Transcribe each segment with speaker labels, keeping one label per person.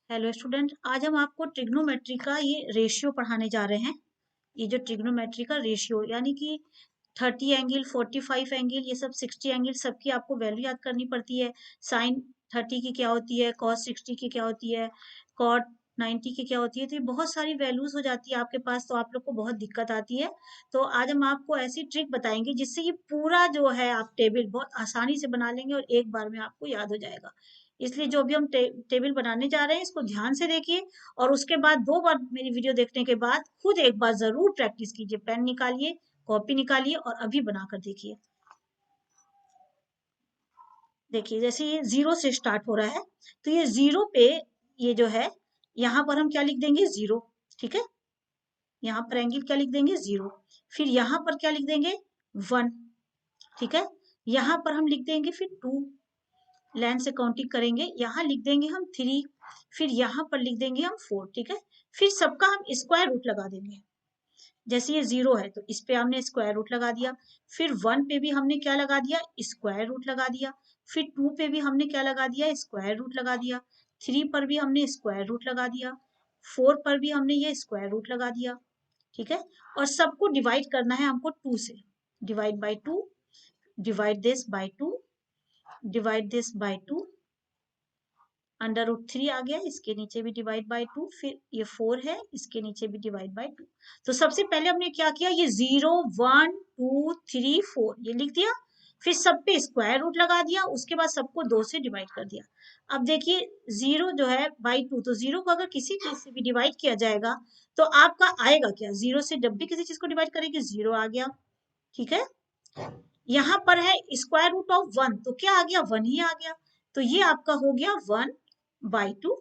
Speaker 1: Hello student, आज हम आपको ट्रिग्नोमेट्री का ये रेशियो पढ़ाने जा रहे हैं। ये जो ट्रिग्नोमेट्री का रेशियो यानी कि 30 एंगल, 45 एंगल, ये सब 60 एंगल, सबकी आपको वैल्यू याद करनी पड़ती है। साइन 30 की क्या होती है, कॉस 60 की क्या होती है, कॉट 90 की क्या होती है। तो ये बहुत सारी वैल्यूज हो जाती है आपके पास, तो आप लोग को बहुत दिक्कत आती है। तो आज हम आपको ऐसी ट्रिक बताएंगे जिससे ये पूरा जो है आप टेबल बहुत आसानी से बना लेंगे और एक बार में आपको याद हो जाएगा। इसलिए जो भी हम टेबल बनाने जा रहे हैं इसको ध्यान से देखिए, और उसके बाद 2 बार मेरी वीडियो देखने के बाद खुद एक बार जरूर प्रैक्टिस कीजिए। पेन निकालिए, कॉपी निकालिए और अभी बनाकर देखिए। देखिए जैसे ये 0 से स्टार्ट हो रहा है, तो ये 0 पे ये जो है, यहाँ पर हम क्या लिख देंगे, 0। ठीक है, यहाँ पर एंगल क्या लिख देंगे, 0। फिर यहाँ पर क्या लिख देंगे, 1। ठीक है, यहाँ पर हम लिख देंगे फिर 2, लाइन से काउंटिंग करेंगे, यहाँ लिख देंगे हम 3, फिर यहाँ पर लिख देंगे हम 4। ठीक है, फिर सबका हम स्क्वायर रूट लगा देंगे। जैसे ये 0 है तो इस पे हमने स्क्वायर रूट लगा दिया, फिर 1 पे भी हमने क्या लगा दिया, स्क्वायर रूट लगा दिया, फिर 2 पे भी हमने क्या लगा दिया, स्क्वायर रूट लगा दिया, 3 पर भी हमने स्क्वायर रूट लगा दिया, 4 पर भी हमने ये स्क्वायर रूट लगा दिया। ठीक है, और सबको डिवाइड करना है हमको 2 से। Divide by 2, divide this by 2, divide this by 2, under root 3 आ गया, इसके नीचे भी डिवाइड बाई 2, फिर ये 4 है, इसके नीचे भी डिवाइड बाई 2। तो सबसे पहले हमने क्या किया, ये 0 1 2 3 4 ये लिख दिया, फिर सब पे स्क्वायर रूट लगा दिया, उसके बाद सबको 2 से डिवाइड कर दिया। अब देखिए 0 जो है बाई 2, तो 0 को अगर किसी चीज से भी डिवाइड किया जाएगा तो आपका आएगा क्या, 0 से जब भी किसी चीज को डिवाइड करेंगे 0 आ गया। ठीक है, यहाँ पर है स्क्वायर रूट ऑफ 1, तो क्या आ गया, 1 ही आ गया। तो ये आपका हो गया 1 बाई 2।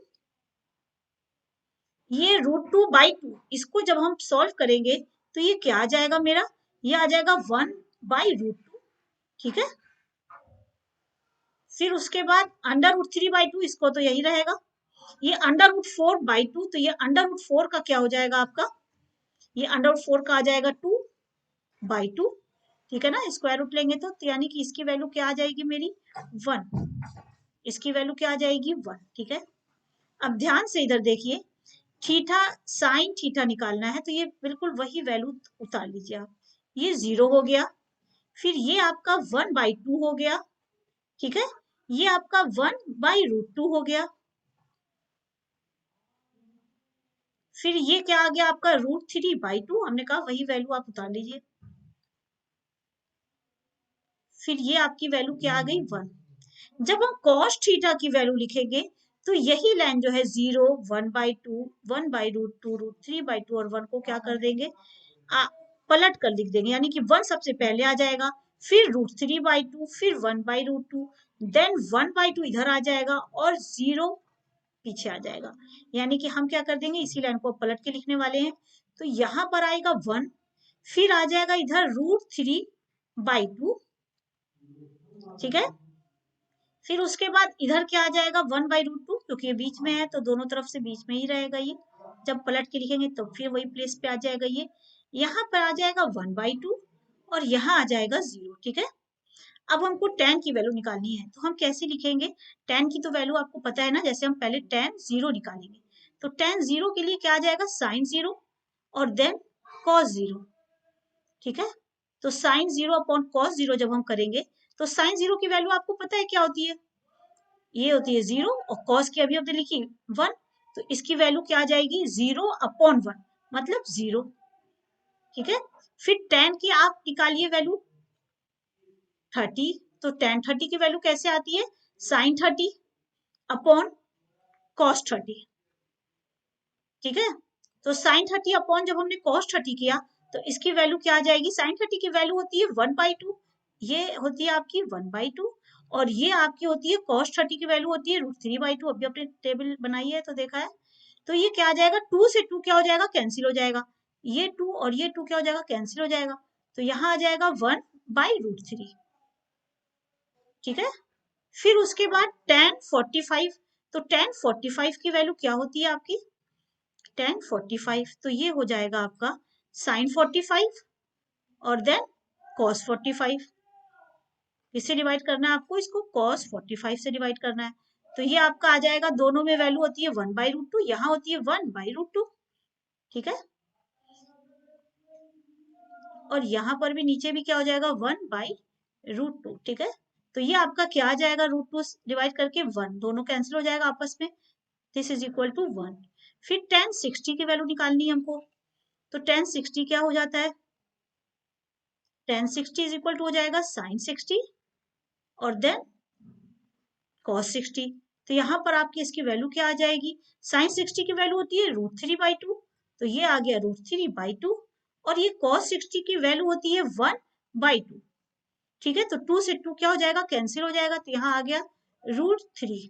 Speaker 1: ये √2/2, इसको जब हम सॉल्व करेंगे तो ये क्या आ जाएगा मेरा, ये आ जाएगा 1/√2। ठीक है, फिर उसके बाद √3/2, इसको तो यही रहेगा। ये √4/2, तो ये √4 का क्या हो जाएगा आपका, ये √4 का आ जाएगा 2/2। ठीक है ना, स्क्वायर रूट लेंगे तो यानी कि इसकी वैल्यू क्या आ जाएगी मेरी, 1। इसकी वैल्यू क्या आ जाएगी, 1। ठीक है, अब ध्यान से इधर देखिए, थीटा साइन थीटा निकालना है, तो ये बिल्कुल वही वैल्यू उतार लीजिए आप। ये 0 हो गया, फिर ये आपका 1/2 हो गया। ठीक है, ये आपका 1/√2 हो गया, फिर ये क्या आ गया आपका √3/2, हमने कहा वही वैल्यू आप उतार लीजिए। फिर ये आपकी वैल्यू क्या आ गई, 1। जब हम cos थीटा की वैल्यू लिखेंगे तो यही लाइन जो है 0 1/2 1/√2 √3/2 और 1 को क्या कर देंगे, पलट कर लिख देंगे, यानी कि 1 सबसे पहले आ जाएगा, फिर √3/2, फिर 1/√2, देन 1/2 इधर आ जाएगा और 0 पीछे आ जाएगा। यानी कि हम क्या कर देंगे, इसी लाइन को पलट के लिखने वाले हैं। तो यहाँ पर आएगा 1, फिर आ जाएगा इधर √3/2। ठीक है, फिर उसके बाद इधर क्या आ जाएगा, 1/√2, क्योंकि ये बीच में है तो दोनों तरफ से बीच में ही रहेगा ये। जब पलट के लिखेंगे तो फिर वही प्लेस पे आ जाएगा ये। यहाँ पर आ जाएगा 1/2 और यहाँ आ जाएगा 0। ठीक है, अब हमको tan की वैल्यू निकालनी है, तो हम कैसे लिखेंगे, tan की तो वैल्यू आपको पता है ना, जैसे हम पहले tan 0 निकालेंगे, तो tan 0 के लिए क्या आ जाएगा, sin 0 और देन cos 0। ठीक है, तो sin 0 अपॉन cos 0 जब हम करेंगे तो sin 0 की वैल्यू आपको पता है क्या होती है, ये होती है 0, और कॉस की अभी हमने लिखी 1, तो इसकी वैल्यू क्या आ जाएगी, 0/1, मतलब 0। ठीक है, फिर tan की आप निकालिए वैल्यू 30, तो tan 30 की वैल्यू कैसे आती है, sin 30 अपॉन cos 30। ठीक है, तो sin 30 अपॉन जब हमने cos 30 किया तो इसकी वैल्यू क्या आ जाएगी, sin 30 की वैल्यू होती है 1/2, ये होती है आपकी 1/2, और ये आपकी होती है cos 30 की वैल्यू होती है √3/2। अभी अपने टेबल बनाई है तो देखा है, तो ये क्या आ जाएगा, 2 से 2 क्या हो जाएगा, कैंसिल हो जाएगा, ये 2 और ये 2 क्या हो जाएगा, कैंसिल हो जाएगा, तो यहाँ आ जाएगा 1/√3। ठीक है, फिर उसके बाद tan 45, तो tan 45 की वैल्यू क्या होती है आपकी, tan 45, तो ये हो जाएगा आपका sin 45 और देन cos 45। इससे डिवाइड करना है आपको, इसको cos 45 से डिवाइड करना है, तो ये आपका आ जाएगा, दोनों में वैल्यू होती है 1/√2, यहाँ होती है 1/√2, ठीक है। और यहाँ पर भी नीचे भी क्या हो जाएगा 1/√2, ठीक है। तो ये आपका क्या आ जाएगा, √2 डिवाइड करके 1, दोनों कैंसिल हो जाएगा आपस में, दिस इज इक्वल टू 1। फिर tan 60 की वैल्यू निकालनी है हमको, तो tan 60 क्या हो जाता है, tan 60 इज इक्वल टू हो जाएगा sin 60 और देन cos 60। तो यहाँ पर आपकी इसकी वैल्यू क्या आ जाएगी, sin 60 की वैल्यू होती है √3/2, तो ये आ गया √3/2, और ये cos 60 की वैल्यू होती है 1/2, ठीक है। तो 2 से 2 क्या हो जाएगा, कैंसिल हो जाएगा, तो यहाँ आ गया √3,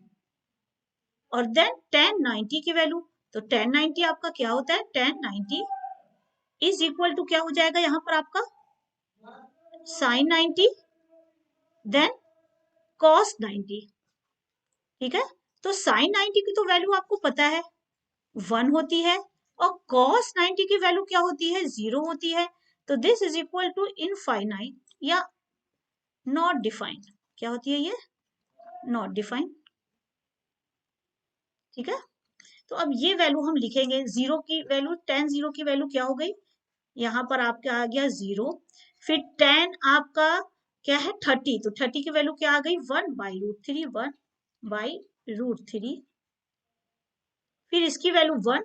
Speaker 1: और देन tan 90 की वैल्यू, तो tan 90 आपका क्या होता है, tan 90 इज इक्वल टू क्या हो जाएगा यहाँ पर आपका sin 90 देन cos 90, ठीक है। तो sin 90 की तो वैल्यू आपको पता है 1 होती है, और cos 90 की वैल्यू क्या होती है, 0 होती है। तो this is equal to infinite या नॉट डिफाइंड, क्या होती है ये, नॉट डिफाइंड, ठीक है। तो अब ये वैल्यू हम लिखेंगे, जीरो की वैल्यू, tan 0 की वैल्यू क्या हो गई, यहाँ पर आपका आ गया 0, फिर tan आपका क्या है 30, तो 30 की वैल्यू क्या आ गई 1/√3, 1/√3, फिर इसकी वैल्यू 1,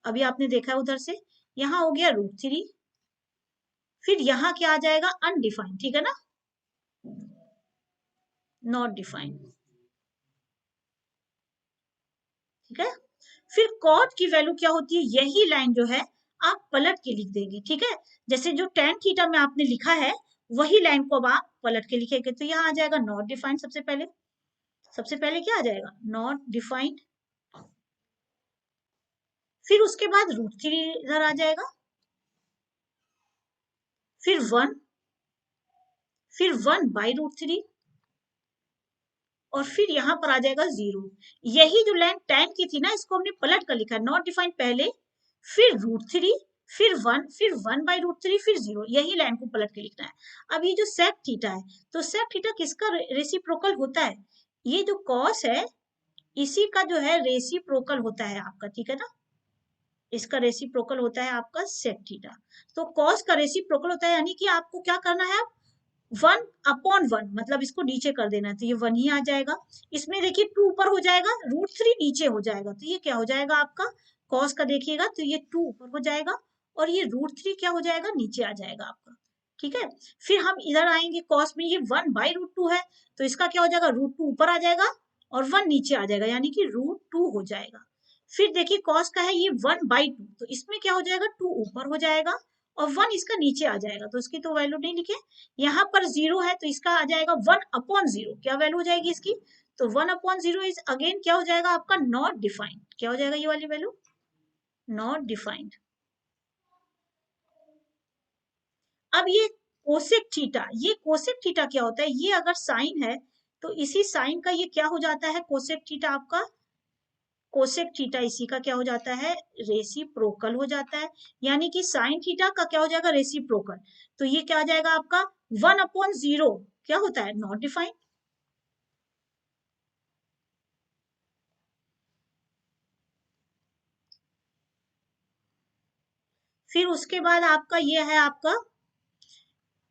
Speaker 1: अभी आपने देखा है उधर से, यहाँ हो गया √3, फिर यहाँ क्या आ जाएगा अनडिफाइंड, ठीक है ना, नॉट डिफाइंड, ठीक है। फिर cot की वैल्यू क्या होती है, यही लाइन जो है आप पलट के लिख देंगे, ठीक है। जैसे जो tan थीटा में आपने लिखा है वही लाइन को अब आप पलट के लिखेंगे, तो यहाँ आ जाएगा नॉट डिफाइंड, सबसे पहले क्या आ जाएगा, नॉट डिफाइंड, फिर उसके बाद √3 इधर आ जाएगा, फिर 1, फिर 1/√3, और फिर यहाँ पर आ जाएगा 0। यही जो लाइन tan की थी ना, इसको हमने पलट कर लिखा है, नॉट डिफाइंड पहले, फिर √3, फिर 1, फिर 1/√3, फिर 0, यही लाइन को पलट के लिखना है। अब ये जो sec थीटा है, तो sec थीटा किसका रेसिप्रोकल होता है, ये जो cos है इसी का जो है रेसिप्रोकल होता है आपका, ठीक है ना, इसका रेसिप्रोकल होता है आपका sec थीटा। तो cos का रेसिप्रोकल होता है, यानी कि आपको क्या करना है, 1/1, मतलब इसको नीचे कर देना, तो ये 1 ही आ जाएगा। इसमें देखिए 2 ऊपर हो जाएगा, √3 नीचे हो जाएगा, तो ये क्या हो जाएगा आपका cos का, देखिएगा तो ये 2 ऊपर हो जाएगा, और ये √3 क्या हो जाएगा, नीचे आ जाएगा आपका, ठीक है। फिर हम इधर आएंगे, cos में ये 1/√2 है, तो इसका क्या हो जाएगा, √2 ऊपर आ जाएगा और 1 नीचे आ जाएगा, यानी कि √2 हो जाएगा। फिर देखिए cos का है ये 1/2, तो इसमें क्या हो जाएगा, 2 ऊपर हो जाएगा और 1 इसका नीचे आ जाएगा, तो इसकी तो वैल्यू नहीं लिखे। यहाँ पर 0 है, तो इसका आ जाएगा 1/0, क्या वैल्यू हो जाएगी इसकी, तो 1/0 इज अगेन क्या हो जाएगा आपका, नॉट डिफाइंड, क्या हो जाएगा ये वाली वैल्यू, नॉट डिफाइंड। अब ये कोसेक थीटा, ये कोसेक थीटा क्या होता है, ये अगर साइन है तो इसी साइन का ये क्या हो जाता है, कोसेक थीटा आपका, कोसेक थीटा इसी का क्या हो जाता है, रेसिप्रोकल हो जाता है, यानी कि साइन थीटा का क्या हो जाएगा, रेसिप्रोकल, तो ये क्या आ जाएगा आपका 1/0, क्या होता है, नॉट डिफाइंड। फिर उसके बाद आपका ये है आपका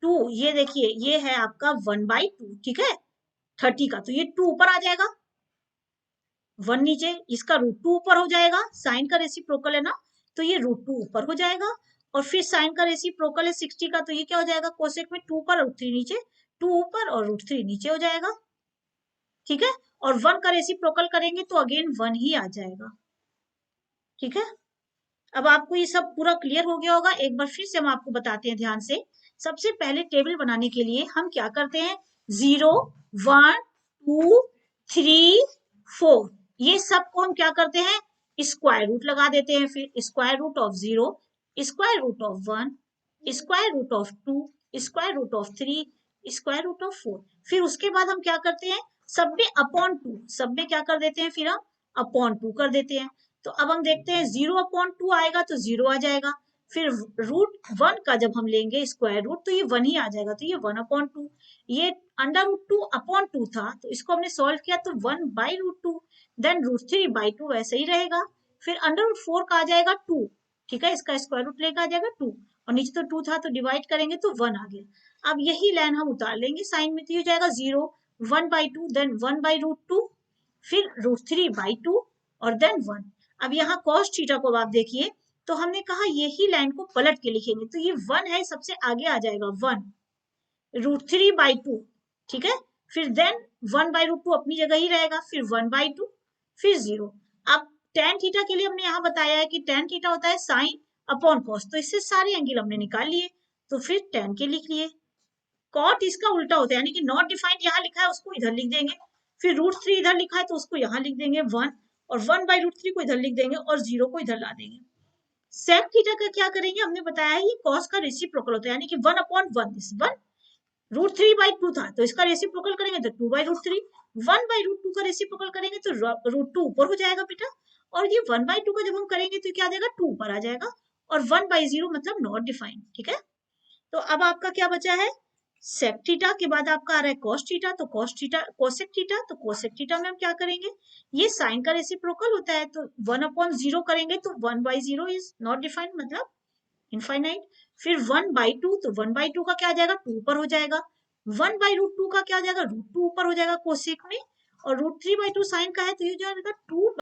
Speaker 1: 2, ये देखिए ये है आपका 1/2, ठीक है, 30 का, तो ये 2 ऊपर आ जाएगा, 1 नीचे, इसका √2 ऊपर हो जाएगा, साइन का रेसिप्रोकल है ना, तो ये √2 ऊपर हो जाएगा, और फिर साइन का रेसिप्रोकल है 60 का, तो ये क्या हो जाएगा, कोसेक में 2 ऊपर √3 नीचे, 2 ऊपर और √3 नीचे हो जाएगा, ठीक है। और 1 का रेसिप्रोकल करेंगे तो अगेन 1 ही आ जाएगा, ठीक है। अब आपको ये सब पूरा क्लियर हो गया होगा, एक बार फिर से हम आपको बताते हैं ध्यान से। सबसे पहले टेबल बनाने के लिए हम क्या करते हैं, 0, 1, 2, 3, 4, ये सबको हम क्या करते हैं, स्क्वायर रूट लगा देते हैं, फिर square root of 0, square root of 1, square root of 2, square root of 3, square root of 4। फिर उसके बाद हम क्या करते हैं, सब में अपॉन 2, सब में क्या कर देते हैं, फिर हम अपॉन 2 कर देते हैं। तो अब हम देखते हैं 0/2 आएगा तो 0 आ जाएगा, फिर √1 का जब हम लेंगे स्क्वायर रूट तो ये 1 ही आ जाएगा, तो ये 1/2। ये √2/2 था, तो इसको हमने सॉल्व किया तो 1/√2, देन √3/2 वैसे ही रहेगा। फिर √4 का आ जाएगा 2, ठीक है, इसका स्क्वायर रूट लेकर आ जाएगा 2, और नीचे तो 2 था तो डिवाइड करेंगे तो 1 आ गया। अब यही लाइन हम उतार लेंगे साइन में, तो ये हो जाएगा 0, 1/2, देन 1/√2, फिर √3/2 और देन 1। अब यहाँ cos थीटा को आप देखिए, तो हमने कहा यही लाइन को पलट के लिखेंगे, तो ये 1 है, सबसे आगे आ जाएगा 1, √3/2, ठीक है, फिर देन 1/√2 अपनी जगह ही रहेगा, फिर 1/2, फिर 0। अब tan थीटा के लिए हमने यहाँ बताया है कि tan थीटा होता है साइन अपॉन कॉस, तो इससे सारे एंगल हमने निकाल लिए, तो फिर tan के लिख लिए। कॉट इसका उल्टा होता है, यानी कि नॉट डिफाइंड यहाँ लिखा है उसको इधर लिख देंगे, फिर √3 इधर लिखा है तो उसको यहाँ लिख देंगे 1, और 1/√3 को इधर लिख देंगे और 0 को इधर ला देंगे। सेक थीटा का क्या करेंगे, हमने बताया है ये कॉस का रेसिप्रोकल होता है, यानी कि 1/1, दिस 1, √3/2 था तो इसका रेसिप्रोकल करेंगे तो 2/√3, 1/√2 का रेसिप्रोकल करेंगे तो √2 ऊपर हो जाएगा बेटा, और ये 1/2 का जब हम करेंगे तो क्या आ जाएगा, 2 ऊपर आ जाएगा, और 1/0 मतलब नॉट डिफाइंड, ठीक है। तो अब आपका क्या बचा है, सेक थीटा के बाद आपका आ रहा है कॉस थीटा, तो कॉस थीटा, कोसेक थीटा, तो कोसेक थीटा में हम क्या करेंगे, ये साइन का रेसिप्रोकल होता है, तो 1/0 करेंगे तो 1/0 इज नॉट डिफाइंड मतलब इनफाइनाइट, फिर 1/2, तो 1/2 का क्या आ जाएगा, 2 ऊपर हो जाएगा, 1/√2 का क्या आ जाएगा, √2 ऊपर हो जाएगा कोसेक में, और √3/2 साइन का है तो ये हो जाएगा 2